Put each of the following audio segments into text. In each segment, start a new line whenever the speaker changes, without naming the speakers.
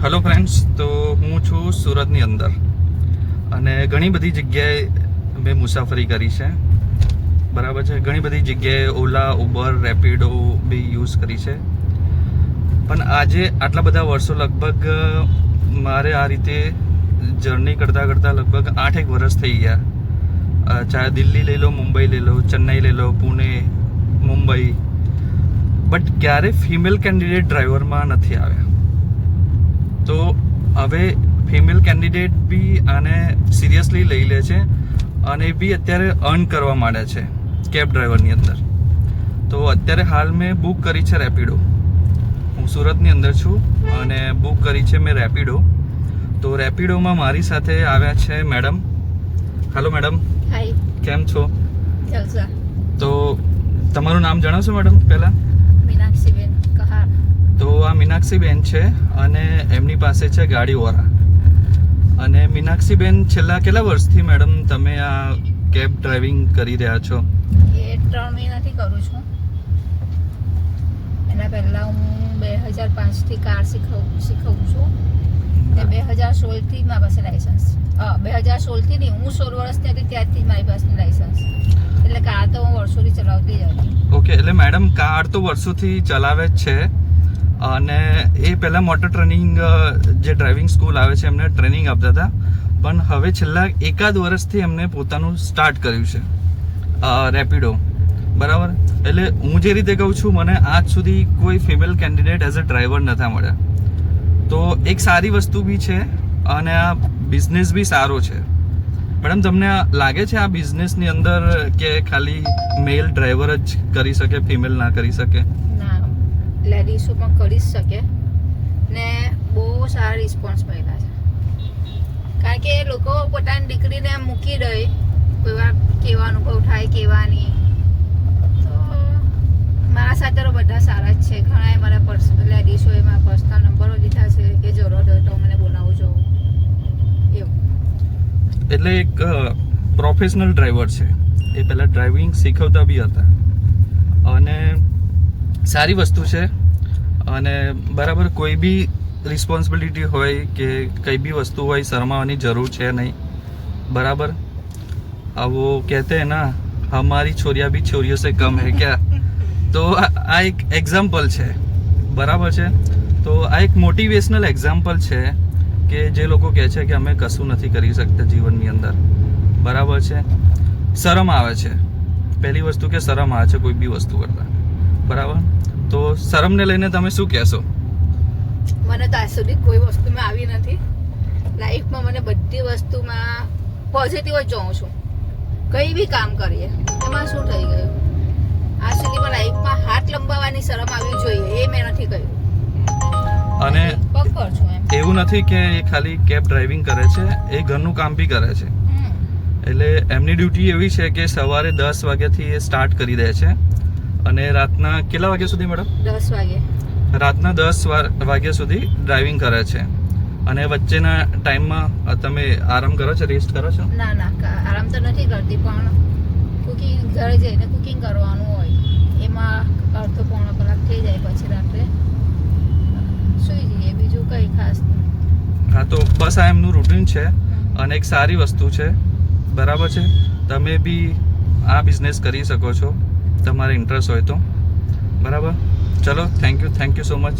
Hello friends, તો હું છું સુરતની અંદર અને ઘણી બધી જગ્યાએ મેં મુસાફરી કરી છે. બરાબર છે. ઘણી બધી જગ્યાએ ઓલા, ઉબર, રેપિડો બી યુઝ કરી છે. પણ આજે આટલા બધા વર્ષો લગભગ મારે આ રીતે જર્ની કરતાં લગભગ 8 વર્ષ થઈ ગયા. ચાહે દિલ્હી લઈ લો, મુંબઈ લઈ લો, ચેન્નઈ લઈ લો, પુણે, મુંબઈ, બટ ક્યારે ફિમેલ કેન્ડિડેટ ડ્રાઈવરમાં નથી આવ્યા. તો હવે ફિમેલ કેન્ડિડેટ બી આને સિરિયસલી લઈ લે છે અને બી અત્યારે અર્ન કરવા માંડ્યા છે કેબ ડ્રાઈવરની અંદર. તો અત્યારે હાલ મેં બુક કરી છે રેપિડો. હું સુરતની અંદર છું અને બુક કરી છે મેં રેપિડો. તો રેપિડોમાં મારી સાથે આવ્યા છે મેડમ. Hello madam.
હાય.
કેમ છો?
જલસા.
તો તમારું નામ જણાવશો મેડમ પહેલાં?
મીનાક્ષીબેન કહાર.
તો આ મીનાક્ષીબેન છે અને એમની પાસે છે ગાડી ઓરા. અને મીનાક્ષીબેન, છેલ્લા કેટલા વર્ષથી મેડમ તમે આ કેબ ડ્રાઇવિંગ કરી રહ્યા છો?
એ 3 મહિનાથી કરું છું. એના પહેલાં હું 2005થી કાર શીખવું છું. ને 2016થી મારી પાસે લાયસન્સ. 2016થી નહીં, હું 16 વર્ષની હતી ત્યારથી જ મારી પાસે લાયસન્સ. એટલે કાર તો હું વર્ષોથી ચલાવતી જ હતી.
ઓકે, એટલે મેડમ કાર તો વર્ષોથી ચલાવે જ છે અને એ પહેલાં મોટર ટ્રેનિંગ જે ડ્રાઇવિંગ સ્કૂલ આવે છે એમને ટ્રેનિંગ આપતા હતા, પણ હવે છેલ્લા 1 વર્ષથી એમને પોતાનું સ્ટાર્ટ કર્યું છે રેપિડો. બરાબર. એટલે હું જે રીતે કહું છું, મને આજ સુધી કોઈ female candidate as a driver નથી મળ્યા. તો એક સારી વસ્તુ બી છે અને આ બિઝનેસ બી સારો છે. મેડમ, તમને લાગે છે આ બિઝનેસની અંદર કે ખાલી મેલ ડ્રાઈવર જ કરી શકે, ફિમેલ ના કરી શકે?
ના, લેડીઝો પણ કરી જ શકે ને બહુ સારા રિસ્પોન્સ મળ્યા છે. કારણ કે લોકો પોતાની દીકરીને મૂકી દે, કોઈ વાર કેવા અનુભવ થાય કેવાની. તો મારા સાથે તો બધા સારા જ છે. ઘણા મારા લેડીઝોએ મારા પર્સનલ નંબરો લીધા છે કે જરૂરત હોય તો મને બોલાવજો એવું.
એટલે એક પ્રોફેશનલ ડ્રાઈવર છે. એ પહેલાં ડ્રાઇવિંગ શીખવતા બી હતા અને સારી વસ્તુ છે. અને બરાબર, કોઈ બી રિસ્પોન્સિબિલિટી હોય કે કંઈ બી વસ્તુ હોય, શરમાવાની જરૂર છે નહીં. બરાબર. अब वो कहते हैं ना, हमारी छोरियाँ भी छोरियों से कम है क्या? તો આ એક એક્ઝામ્પલ છે. બરાબર છે. તો આ એક મોટિવેશનલ એક્ઝામ્પલ છે કે જે લોકો કહે છે કે અમે કશું નથી કરી શકતા જીવનની અંદર. બરાબર છે. શરમ આવે છે. પહેલી વસ્તુ કે શરમ આવે છે કોઈ બી વસ્તુ કરતાં. બરાબર. તો શરમને લઈને તમે શું કહેશો?
મને તો આજ સુધી કોઈ વસ્તુમાં આવી નથી. લાઈફમાં મને બધી વસ્તુમાં પોઝિટિવ જ જોઉં છું. કંઈ બી કામ કરીએ એમાં શું થઈ ગયું. આજ સુધી મારા લાઈફમાં હાથ લંબાવવાની શરમ આવવી જોઈએ એ મેં નથી કર્યું.
અને
પગ પર છું એમ.
એવું નથી કે એ ખાલી કેબ ડ્રાઇવિંગ કરે છે, એ ઘરનું કામ બી કરે છે. એટલે એમની ડ્યુટી એવી છે કે સવારે 10 વાગ્યાથી એ સ્ટાર્ટ કરી દે છે અને રાતના કેટલા વાગ્યા સુધી મેડમ?
10 વાગે.
રાતના 10 વાગ્યા સુધી ડ્રાઇવિંગ કરે છે. અને વચ્ચેના ટાઈમમાં તમે આરામ કરો છો, રેસ્ટ કરો છો?
ના આરામ તો નથી કરતી, પણ કુકિંગ ઘરે જઈને કુકિંગ કરવાનું હોય એમાં અડધો પોણો કલાક થઈ જાય, પછી રાત્રે સૂઈ જઈએ. બીજું કંઈ ખાસ નહીં.
હા, તો બસ આ એમનું રૂટીન છે અને એક સારી વસ્તુ છે. બરાબર છે. તમે બી આ બિઝનેસ કરી શકો છો તમારે ઇન્ટરેસ્ટ હોય તો. બરાબર. ચલો, થેન્ક યુ સો મચ.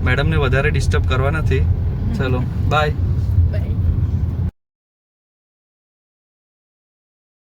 મેડમને વધારે ડિસ્ટર્બ કરવા નથી. ચલો, બાય.
બાય.